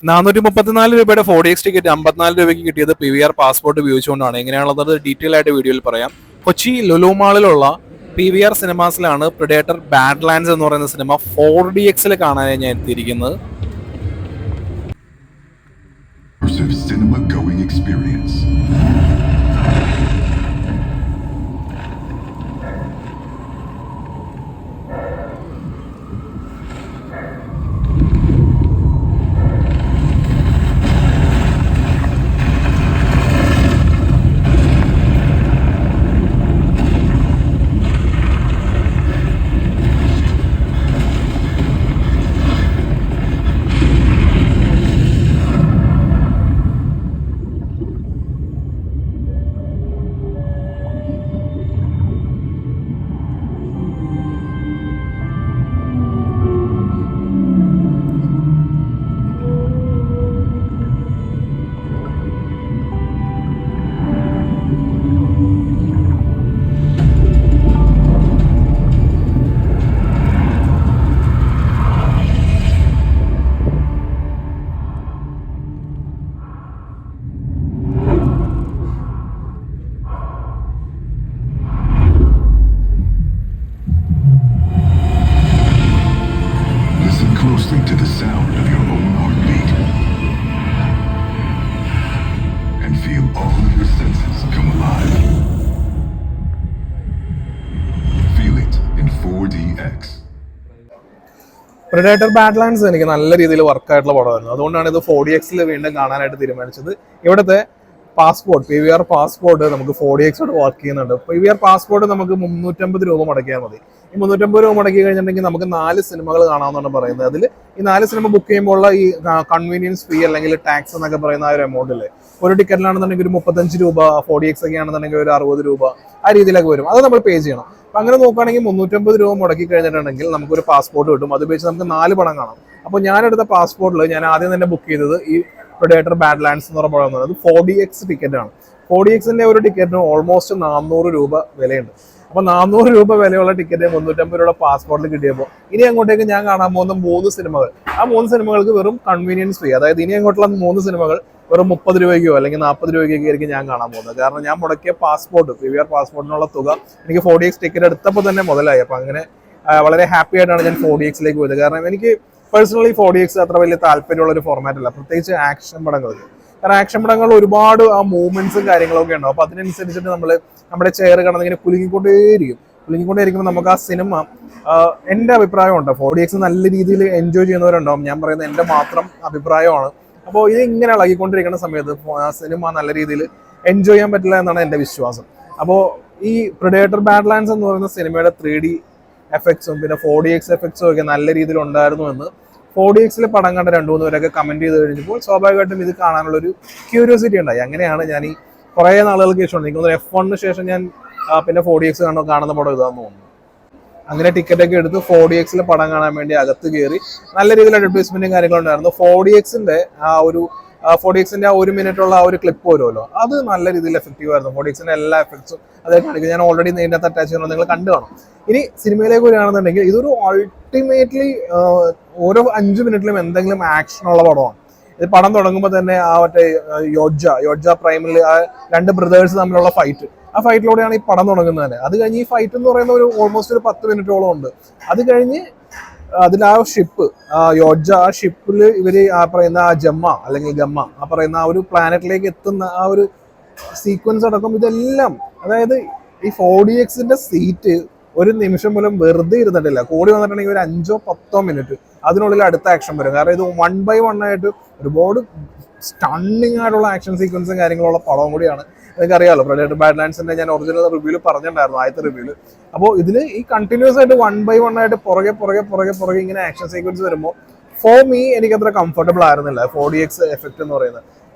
434 രൂപയുടെ 4DX ticket 54 രൂപയ്ക്ക് കിട്ടിയത് PVR പാസ്പോർട്ട് ഉപയോഗിച്ചുകൊണ്ടാണ്. എങ്ങനെയാണുള്ളത് ഡീറ്റെയിൽ ആയിട്ട് വീഡിയോയിൽ പറയാം. കൊച്ചി ലുലു മാളിലുള്ള PVR സിനിമാസിലാണ് പ്രിഡേറ്റർ ബാഡ്ലാൻഡ്സ് എന്ന് പറയുന്ന സിനിമ 4DXൽ കാണാനായി ഞാൻ എത്തിയിരിക്കുന്നത്. Cinema going experience. Closely to the sound of your own heartbeat and feel all of your senses come alive. Feel it in 4DX. Predator Badlands എനിക്ക് നല്ല രീതിയിൽ വർക്കായിട്ടുള്ള പടമായിരുന്നു. അതുകൊണ്ടാണ് ഇത് 4DXൽ വീണ്ടും കാണാനായിട്ട് തീരുമാനിച്ചത്. ഇവിടുത്തെ പാസ്പോർട്ട് PVR പാസ്പോർട്ട് നമുക്ക് 4DXോട് വർക്ക് ചെയ്യുന്നുണ്ട്. PVR പാസ്പോർട്ട് നമുക്ക് 350 രൂപ മുടക്കിയാൽ മതി. ഈ 350 രൂപ മുടക്കി കഴിഞ്ഞിട്ടുണ്ടെങ്കിൽ നമുക്ക് 4 സിനിമകൾ കാണാമെന്നാണ് പറയുന്നത്. അതിൽ ഈ 4 സിനിമ ബുക്ക് ചെയ്യുമ്പോൾ ഈ കൺവീനിയൻസ് ഫീ അല്ലെങ്കിൽ ടാക്സ് എന്നൊക്കെ പറയുന്ന ആ ഒരു എമൗണ്ടിൽ ഒരു ടിക്കറ്റിലാണെന്നുണ്ടെങ്കിൽ ഒരു 35 രൂപ, 4DX ഒക്കെ ആണെന്നുണ്ടെങ്കിൽ ഒരു 60 രൂപ ആ രീതിയിലൊക്കെ വരും. അത് നമ്മൾ പേ ചെയ്യണം. അപ്പം അങ്ങനെ നോക്കുകയാണെങ്കിൽ 350 രൂപ മുടക്കി കഴിഞ്ഞിട്ടുണ്ടെങ്കിൽ നമുക്കൊരു പാസ്പോർട്ട് കിട്ടും. അത് ഉപയോഗിച്ച് നമുക്ക് 4 പടം കാണാം. അപ്പോൾ ഞാനെടുത്ത പാസ്പോർട്ടിൽ ഞാൻ ആദ്യം തന്നെ ബുക്ക് ചെയ്തത് ഈ പ്രിഡേറ്റർ ബാഡ്ലാൻഡ്സ് എന്ന് പറയുന്നത് അത് 4DX ടിക്കറ്റാണ്. 4DXന്റെ ഒരു ടിക്കറ്റിന് ഓൾമോസ്റ്റ് 400 രൂപ വിലയുണ്ട്. അപ്പോൾ 400 രൂപ വിലയുള്ള ടിക്കറ്റ് 350 രൂപ പാസ്പോർട്ടിൽ കിട്ടിയപ്പോൾ ഇനി അങ്ങോട്ടേക്ക് ഞാൻ കാണാൻ പോകുന്ന 3 സിനിമകൾ, ആ 3 സിനിമകൾക്ക് വെറും കൺവീനിയൻസ് ഫീ, അതായത് ഇനി അങ്ങോട്ടുള്ള 3 സിനിമകൾ വെറും 30 രൂപയ്ക്കോ അല്ലെങ്കിൽ 40 രൂപയ്ക്കൊക്കെ ആയിരിക്കും ഞാൻ കാണാൻ പോകുന്നത്. കാരണം ഞാൻ മുടക്കിയ പാസ്പോർട്ട് PVR പാസ്പോർട്ടിനുള്ള തുക എനിക്ക് 4DX ടിക്കറ്റ് എടുത്തപ്പോൾ തന്നെ മുതലായി. അപ്പോൾ അങ്ങനെ വളരെ ഹാപ്പി ആയിട്ടാണ് ഞാൻ 4DXലേക്ക് പോയത്. കാരണം എനിക്ക് പേഴ്സണലി 4DX അത്ര വലിയ താല്പര്യമുള്ള ഒരു ഫോർമാറ്റ് അല്ല, പ്രത്യേകിച്ച് ആക്ഷൻ പടങ്ങൾക്ക്. കാരണം ആക്ഷൻ പടങ്ങൾ ഒരുപാട് ആ മൂവ്മെന്റ്സും കാര്യങ്ങളൊക്കെ ഉണ്ടാവും. അപ്പോൾ അതിനനുസരിച്ചിട്ട് നമ്മുടെ ചെയർ കിടന്നിങ്ങനെ കുലുങ്ങിക്കൊണ്ടേയിരിക്കുമ്പോൾ നമുക്ക് ആ സിനിമ, എൻ്റെ അഭിപ്രായമുണ്ട്, 4DX നല്ല രീതിയിൽ എൻജോയ് ചെയ്യുന്നവരുണ്ടാവും. ഞാൻ പറയുന്നത് എൻ്റെ മാത്രം അഭിപ്രായമാണ്. അപ്പോൾ ഇത് ഇങ്ങനെ ഇളകിക്കൊണ്ടിരിക്കുന്ന സമയത്ത് സിനിമ നല്ല രീതിയിൽ എൻജോയ് ചെയ്യാൻ പറ്റില്ല എന്നാണ് എൻ്റെ വിശ്വാസം. അപ്പോൾ ഈ പ്രിഡേറ്റർ ബാഡ്ലാൻഡ്സ് എന്ന് പറയുന്ന സിനിമയുടെ 3D എഫക്ട്സും പിന്നെ 4DX എഫക്ട്സും ഒക്കെ നല്ല രീതിയിൽ ഉണ്ടായിരുന്നു എന്ന് 4DXൽ പടം കണ്ട 2-3 പേരൊക്കെ കമന്റ് ചെയ്ത് കഴിഞ്ഞപ്പോൾ സ്വാഭാവികമായിട്ടും ഇത് കാണാനുള്ളൊരു ക്യൂരിയോസിറ്റി ഉണ്ടായി. അങ്ങനെയാണ് ഞാൻ ഈ കുറേ നാളുകൾക്ക് ശേഷം, എനിക്ക് തോന്നുന്നു F1 ശേഷം ഞാൻ പിന്നെ 4DX കാണുന്ന പടം ഇതാന്ന് തോന്നുന്നു. അങ്ങനെ ടിക്കറ്റൊക്കെ എടുത്ത് 4DXൽ പടം കാണാൻ വേണ്ടി അകത്ത് കയറി. നല്ല രീതിയിൽ അഡ്വർടൈസ്മെന്റും കാര്യങ്ങളും ഉണ്ടായിരുന്നു. 4DXന്റെ ആ 1 മിനിറ്റുള്ള ആ ഒരു ക്ലിപ്പ് വരുമല്ലോ, അത് നല്ല രീതിയിൽ എഫക്റ്റീവ് ആയിരുന്നു. 4DXന്റെ എല്ലാ എഫക്ട്സും അതേ കാണിക്കും. ഞാൻ ഓൾറെഡി ഇതിനകത്ത് അറ്റാച്ച് ചെയ്യുന്നത് നിങ്ങൾ കണ്ടു കാണും. ഇനി സിനിമയിലേക്ക് വരികയാണെന്നുണ്ടെങ്കിൽ ഇതൊരു അൾട്ടിമേറ്റ്ലി ഓരോ 5 മിനിറ്റിലും എന്തെങ്കിലും ആക്ഷനുള്ള പടമാണ്. ഇത് പടം തുടങ്ങുമ്പോൾ തന്നെ ആ മറ്റേ യോജ പ്രൈമിൽ ആ 2 ബ്രദേഴ്സ് തമ്മിലുള്ള ഫൈറ്റ്, ആ ഫൈറ്റിലൂടെയാണ് ഈ പടം തുടങ്ങുന്നത് തന്നെ. അത് കഴിഞ്ഞ് ഈ ഫൈറ്റ് എന്ന് പറയുന്ന ഓൾമോസ്റ്റ് ഒരു 10 മിനിറ്റോളം ഉണ്ട്. അത് കഴിഞ്ഞ് അതിൽ ആ ഷിപ്പ് ആ ഷിപ്പിൽ ഇവര് ആ പറയുന്ന ആ ഗമ്മ ആ പറയുന്ന ആ ഒരു പ്ലാനറ്റിലേക്ക് എത്തുന്ന ആ ഒരു സീക്വൻസ് അടക്കം ഇതെല്ലാം, അതായത് ഈ 4DXന്റെ സീറ്റ് ഒരു നിമിഷം പോലും വെറുതെ ഇരുന്നിട്ടില്ല. കൂടി വന്നിട്ടുണ്ടെങ്കിൽ ഒരു 5-10 മിനിറ്റ് അതിനുള്ളിൽ അടുത്ത ആക്ഷൻ വരും. കാരണം ഇത് 1 by 1 ആയിട്ട് ഒരുപാട് സ്റ്റണ്ണിങ് ആയിട്ടുള്ള ആക്ഷൻ സീക്വൻസും കാര്യങ്ങളുള്ള പടവും കൂടിയാണ്. എനിക്കറിയാമല്ലോ, പ്രിഡേറ്റർ ബാഡ്ലാൻഡ്സിന്റെ ഞാൻ ഒറിജിനൽ റിവ്യൂല് പറഞ്ഞിട്ടുണ്ടായിരുന്നു, ആദ്യത്തെ റിവ്യൂല്. അപ്പോൾ ഇതിൽ ഈ കണ്ടിന്യൂസ് ആയിട്ട് 1 by 1 ആയിട്ട് പുറകെ ഇങ്ങനെ ആക്ഷൻ സീക്വൻസ് വരുമ്പോൾ ഫോർ മീ എനിക്കത്ര കംഫർട്ടബിൾ ആയിരുന്നില്ല 4DX എഫക്റ്റ് എന്ന് പറയുന്നത്.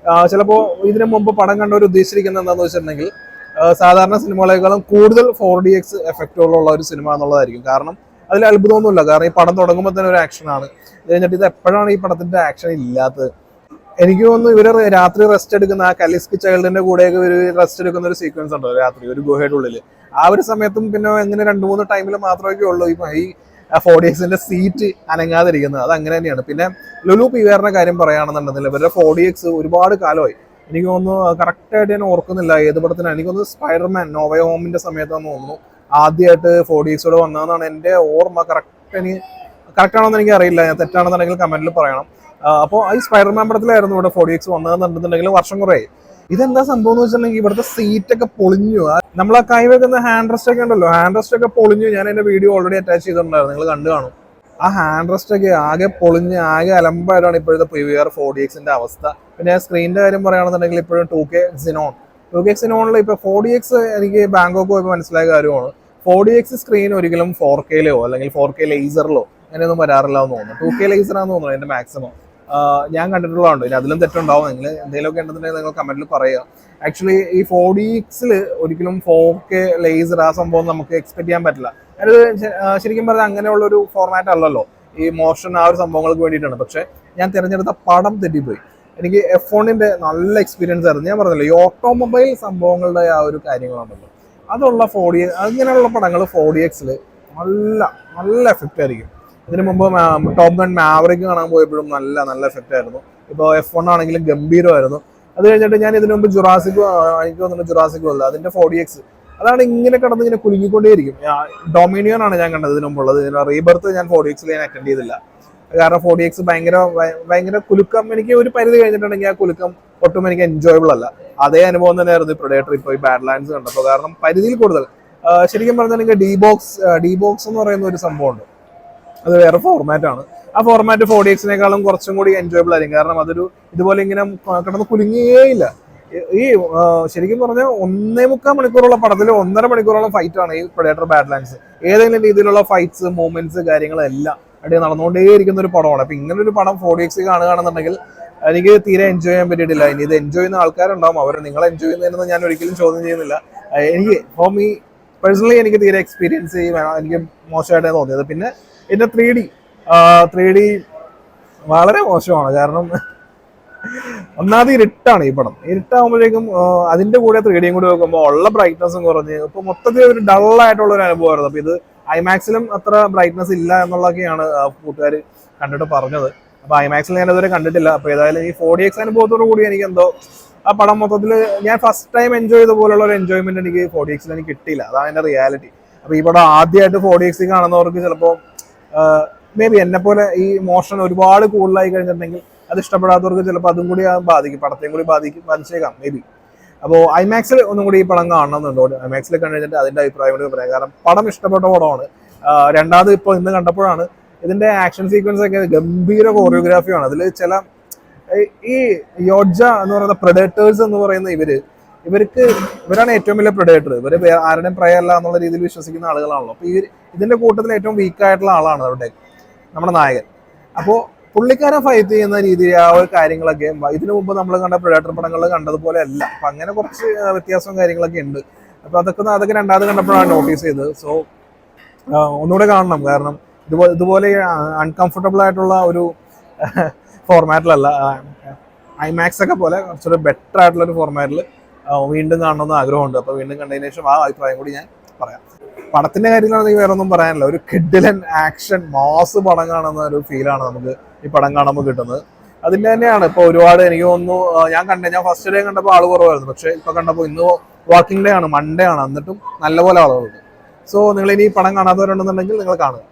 ചിലപ്പോൾ ഇതിനു മുമ്പ് പടം കണ്ടവർ ഉദ്ദേശിച്ചിരിക്കുന്നത് എന്താണെന്ന് വെച്ചിട്ടുണ്ടെങ്കിൽ സാധാരണ സിനിമകളെക്കാളും കൂടുതൽ 4DX എഫക്റ്റുകളുള്ള ഒരു സിനിമ എന്നുള്ളതായിരിക്കും. കാരണം അതിൽ അത്ഭുതമൊന്നുമില്ല. കാരണം ഈ പടം തുടങ്ങുമ്പോൾ തന്നെ ഒരു ആക്ഷനാണ്. കഴിഞ്ഞിട്ട് ഇത് എപ്പോഴാണ് ഈ പടത്തിന്റെ ആക്ഷൻ ഇല്ലാത്തത്? എനിക്ക് തോന്നുന്നു ഇവര് രാത്രി റെസ്റ്റ് എടുക്കുന്ന ആ കലിസ്കി ചൈൽഡിന്റെ കൂടെയൊക്കെ ഒരു റെസ്റ്റ് എടുക്കുന്ന ഒരു സീക്വൻസ് ഉണ്ടോ രാത്രി ഒരു ഗുഹയുടെ ഉള്ളിൽ. ആ ഒരു സമയത്തും പിന്നെ എങ്ങനെ 2-3 ടൈമിൽ മാത്രമേ ഉള്ളൂ ഈ 4DXന്റെ സീറ്റ് അനങ്ങാതിരിക്കുന്നത്. അത് അങ്ങനെ തന്നെയാണ്. പിന്നെ ലുലു PVRന്റെ കാര്യം പറയുകയാണെന്നുണ്ടെങ്കിൽ ഇവരുടെ 4DX ഒരുപാട് കാലമായി. എനിക്ക് തോന്നുന്നു കറക്റ്റായിട്ട് ഞാൻ ഓർക്കുന്നില്ല ഏത് പടത്തിനാണ്. എനിക്ക് തോന്നുന്നു സ്പൈഡർമാൻ നോവേ ഹോമിന്റെ സമയത്താണെന്ന് തോന്നുന്നു ആദ്യമായിട്ട് 4DXോടെ വന്നതെന്നാണ് എൻ്റെ ഓർമ്മ. കറക്റ്റാണോന്ന് എനിക്ക് അറിയില്ല, ഞാൻ തെറ്റാണെന്നുണ്ടെങ്കിൽ കമന്റിൽ പറയണം. അപ്പോൾ ഈ സ്പൈഡർമാൻ പടത്തിലായിരുന്നു ഇവിടെ 4DX വന്നതെന്നുണ്ടെന്നുണ്ടെങ്കിൽ വർഷം കുറേ. ഇതെന്താ സംഭവം എന്ന് വെച്ചിട്ടുണ്ടെങ്കിൽ ഇവിടുത്തെ സീറ്റൊക്കെ പൊളിഞ്ഞു. നമ്മൾ ആ കൈ വെക്കുന്ന ഹാൻഡ് റെസ്റ്റ് ഒക്കെ ഉണ്ടല്ലോ, ഹാൻഡ് റെസ്റ്റ് ഒക്കെ പൊളിഞ്ഞു. ഞാൻ എൻ്റെ വീഡിയോ ഓൾറെഡി അറ്റാച്ച് ചെയ്തിട്ടുണ്ടായിരുന്നു, നിങ്ങൾ കണ്ടു കാണും. ആ ഹാൻഡ് റെസ്റ്റ് ഒക്കെ ആകെ പൊളിഞ്ഞ് ആകെ അലമ്പായിട്ടാണ് ഇപ്പോഴത്തെ PVR 4DXന്റെ അവസ്ഥ. പിന്നെ സ്ക്രീനിന്റെ കാര്യം പറയുകയാണെന്നുണ്ടെങ്കിൽ ഇപ്പോഴും 2K Xenon ഇപ്പോൾ 4DX എനിക്ക് ബാങ്കോക്ക് പോയപ്പോൾ മനസ്സിലായ കാര്യമാണ്. 4DX സ്ക്രീൻ ഒരിക്കലും 4Kയിലോ അല്ലെങ്കിൽ 4K ലേസറിലോ അങ്ങനെയൊന്നും വരാറില്ല എന്ന് തോന്നുന്നു. 2K ലേസറാന്ന് തോന്നുന്നു എൻ്റെ മാക്സിമം. ഞാൻ കണ്ടിട്ടുള്ളതുണ്ട്. ഇനി അതിലും തെറ്റുണ്ടാവും. നിങ്ങൾ എന്തെങ്കിലുമൊക്കെ ഉണ്ടെന്നുണ്ടെങ്കിൽ നിങ്ങൾ കമന്റിൽ പറയുക. ആക്ച്വലി ഈ 4DXൽ ഒരിക്കലും 4K ലേസർ ആ സംഭവം നമുക്ക് എക്സ്പെക്ട് ചെയ്യാൻ പറ്റില്ല. അത് ശരിക്കും പറഞ്ഞാൽ അങ്ങനെയുള്ള ഒരു ഫോർമാറ്റ് അല്ലല്ലോ. ഈ മോഷൻ ആ ഒരു സംഭവങ്ങൾക്ക് വേണ്ടിയിട്ടാണ്. പക്ഷെ ഞാൻ തിരഞ്ഞെടുത്ത പടം തെറ്റിപ്പോയി. എനിക്ക് F1ന്റെ നല്ല എക്സ്പീരിയൻസ് ആയിരുന്നു. ഞാൻ പറഞ്ഞല്ലോ ഈ ഓട്ടോമൊബൈൽ സംഭവങ്ങളുടെ ആ ഒരു കാര്യങ്ങളുണ്ടല്ലോ, അതുള്ള 4DX അങ്ങനെയുള്ള പടങ്ങൾ 4DXൽ നല്ല എഫക്റ്റ് ആയിരിക്കും. ഇതിനു മുമ്പ് ടോപ്പ് ഗൺ മാവറിക് കാണാൻ പോയപ്പോഴും നല്ല എഫക്റ്റ് ആയിരുന്നു. ഇപ്പോൾ F1 ആണെങ്കിലും ഗംഭീരമായിരുന്നു. അത് കഴിഞ്ഞിട്ട് ഞാൻ ഇതിനു മുമ്പ് എനിക്ക് തോന്നുന്നു ജുറാസിക് അല്ല അതിന്റെ 4DX അതാണ് ഇങ്ങനെ കിടന്ന് ഇങ്ങനെ കുലുങ്ങിക്കൊണ്ടേയിരിക്കും. ഡൊമിനിയൻ ആണ് ഞാൻ കണ്ടത് ഇതിനു മുമ്പുള്ളത്. റീബർത്ത് ഞാൻ 4DXൽ ഞാൻ അറ്റൻഡ് ചെയ്തില്ല. കാരണം 4DX ഭയങ്കര കുലുക്കം. എനിക്ക് ഒരു പരിധി കഴിഞ്ഞിട്ടുണ്ടെങ്കിൽ ആ കുലുക്കം ഒട്ടും എനിക്ക് എൻജോയബിൾ അല്ല. അതേ അനുഭവം തന്നെയായിരുന്നു പ്രൊഡേറ്റർ ഇപ്പോൾ ഈ ബാഡ്ലാൻഡ്സ് കണ്ടപ്പോൾ. കാരണം പരിധിയിൽ കൂടുതൽ ശരിക്കും പറഞ്ഞിട്ടുണ്ടെങ്കിൽ ഡി-ബോക്സ് എന്ന് പറയുന്ന ഒരു സംഭവമുണ്ട്. അത് വേറെ ഫോർമാറ്റ് ആണ്. ആ ഫോർമാറ്റ് 4DXനേക്കാളും കുറച്ചും കൂടി എൻജോയബിൾ ആയിരിക്കും. കാരണം അതൊരു ഇതുപോലെ ഇങ്ങനെ കിടന്ന് കുലുങ്ങിയേയില്ല. ഈ ശരിക്കും പറഞ്ഞാൽ 1.25 മണിക്കൂറുള്ള പടത്തിൽ 1.5 മണിക്കൂറോളം ഫൈറ്റ് ആണ് ഈ പ്രൊഡേറ്റർ ബാഡ്ലാൻഡ്സ്. ഏതെങ്കിലും രീതിയിലുള്ള ഫൈറ്റ്സ് മൂവ്മെന്റ്സ് കാര്യങ്ങളെല്ലാം അടി നടന്നുകൊണ്ടേയിരിക്കുന്ന ഒരു പടമാണ്. അപ്പൊ ഇങ്ങനെ ഒരു പടം 4DX കാണുകയാണെന്നുണ്ടെങ്കിൽ എനിക്ക് തീരെ എൻജോയ് ചെയ്യാൻ പറ്റിയിട്ടില്ല. ഇനി ഇത് എൻജോയ് ചെയ്യുന്ന ആൾക്കാരുണ്ടാവും, അവർ നിങ്ങൾ എൻജോയ് ചെയ്യുന്നതെന്ന് ഞാൻ ഒരിക്കലും ചോദ്യം ചെയ്യുന്നില്ല. എനിക്ക് പേഴ്സണലി എനിക്ക് തീരെ എക്സ്പീരിയൻസ് എനിക്ക് മോശമായിട്ടാണ് തോന്നിയത്. പിന്നെ ഇതിന്റെ 3D വളരെ മോശമാണ്. കാരണം ഒന്നാമത് ഇരുട്ടാണ് ഈ പടം. ഇരുട്ടാകുമ്പോഴേക്കും അതിന്റെ കൂടെ 3Dയും കൂടി വെക്കുമ്പോൾ ഉള്ള ബ്രൈറ്റ്നസും കുറഞ്ഞ് ഇപ്പൊ മൊത്തത്തിൽ ഒരു ഡള്ളായിട്ടുള്ള ഒരു അനുഭവമായിരുന്നു. അപ്പൊ ഇത് IMAXലും അത്ര ബ്രൈറ്റ്നസ് ഇല്ല എന്നുള്ളതൊക്കെയാണ് കൂട്ടുകാർ കണ്ടിട്ട് പറഞ്ഞത്. അപ്പൊ IMAXൽ ഞാൻ ഇതുവരെ കണ്ടിട്ടില്ല. അപ്പൊ ഏതായാലും ഈ 4DX അനുഭവത്തോടു കൂടി എനിക്ക് എന്തോ ആ പടം മൊത്തത്തിൽ ഞാൻ ഫസ്റ്റ് ടൈം എൻജോയ് ചെയ്ത പോലുള്ള ഒരു എൻജോയ്മെന്റ് എനിക്ക് 4DXൽ എനിക്ക് കിട്ടിയില്ല. അതാണ് എന്റെ റിയാലിറ്റി. അപ്പൊ ഈ പടം ആദ്യമായിട്ട് 4DX കാണുന്നവർക്ക് ചിലപ്പോൾ മേ ബി എന്നെ പോലെ ഈ മോഷൻ ഒരുപാട് കൂടുതലായി കഴിഞ്ഞിട്ടുണ്ടെങ്കിൽ അത് ഇഷ്ടപ്പെടാത്തവർക്ക് ചിലപ്പോൾ അതും കൂടി ബാധിക്കും, പടത്തെയും കൂടി ബാധിച്ചേക്കാം മേ ബി. അപ്പോൾ IMAXൽ ഒന്നും കൂടി ഈ പടം കാണണമെന്നുണ്ടോ? IMAXൽ കണ്ടു കഴിഞ്ഞിട്ട് അതിന്റെ അഭിപ്രായം കൂടി പറയാം. കാരണം പടം ഇഷ്ടപ്പെട്ട പടമാണ്. രണ്ടാമത് ഇപ്പോൾ ഇന്ന് കണ്ടപ്പോഴാണ് ഇതിന്റെ ആക്ഷൻ സീക്വൻസ് ഒക്കെ ഗംഭീര കോറിയോഗ്രാഫിയാണ്. അതിൽ ചില ഈ യോഡ്ജ എന്ന് പറയുന്ന പ്രൊഡേറ്റേഴ്സ് എന്ന് പറയുന്ന ഇവരാണ് ഏറ്റവും വലിയ പ്രൊഡേറ്റർ. ഇവര് ആരുടെയും പ്രയ അല്ല എന്നുള്ള രീതിയിൽ വിശ്വസിക്കുന്ന ആളുകളാണല്ലോ. അപ്പൊ ഇതിന്റെ കൂട്ടത്തിൽ ഏറ്റവും വീക്കായിട്ടുള്ള ആളാണ് അവരുടെ നമ്മുടെ നായകൻ. അപ്പോൾ പുള്ളിക്കാരൻ ഫൈറ്റ് ചെയ്യുന്ന രീതി ആ ഒരു കാര്യങ്ങളൊക്കെ ഇതിനു മുമ്പ് നമ്മൾ കണ്ട പ്രൊഡേറ്റർ പടങ്ങളിൽ കണ്ടതുപോലെ അല്ല. അപ്പൊ അങ്ങനെ കുറച്ച് വ്യത്യാസവും കാര്യങ്ങളൊക്കെ ഉണ്ട്. അപ്പൊ അതൊക്കെ രണ്ടാമത് കണ്ടപ്പോഴാണ് നോട്ടീസ് ചെയ്തത്. സോ ഒന്നുകൂടെ കാണണം. കാരണം ഇതുപോലെ അൺകംഫർട്ടബിൾ ആയിട്ടുള്ള ഒരു ഫോർമാറ്റിലല്ല. IMAX ഒക്കെ പോലെ കുറച്ചൊരു ബെറ്റർ ആയിട്ടുള്ള ഒരു ഫോർമാറ്റിൽ വീണ്ടും കാണണമെന്ന് ആഗ്രഹമുണ്ട്. അപ്പോൾ വീണ്ടും കണ്ടതിന് ശേഷം ആ അഭിപ്രായം കൂടി ഞാൻ പറയാം. പടത്തിന്റെ കാര്യത്തിലാണെങ്കിൽ വേറെ ഒന്നും പറയാനില്ല. ഒരു കിഡിലൻ ആക്ഷൻ മാസ് പടം കാണുന്ന ഒരു ഫീലാണ് നമുക്ക് ഈ പടം കാണുമ്പോൾ കിട്ടുന്നത്. അതിന്റെ തന്നെയാണ് ഇപ്പോൾ ഒരുപാട് എനിക്ക് തോന്നുന്നു ഞാൻ ഫസ്റ്റ് ഡേ കണ്ടപ്പോൾ ആൾ കുറവായിരുന്നു. പക്ഷെ ഇപ്പൊ കണ്ടപ്പോൾ ഇന്ന് വർക്കിംഗ് ഡേ ആണ്, മൺഡേ ആണ്, എന്നിട്ടും നല്ലപോലെ ആളുകളുണ്ട്. സോ നിങ്ങൾ ഇനി പടം കാണാത്തവരുണ്ടെന്നുണ്ടെങ്കിൽ നിങ്ങൾ കാണുക.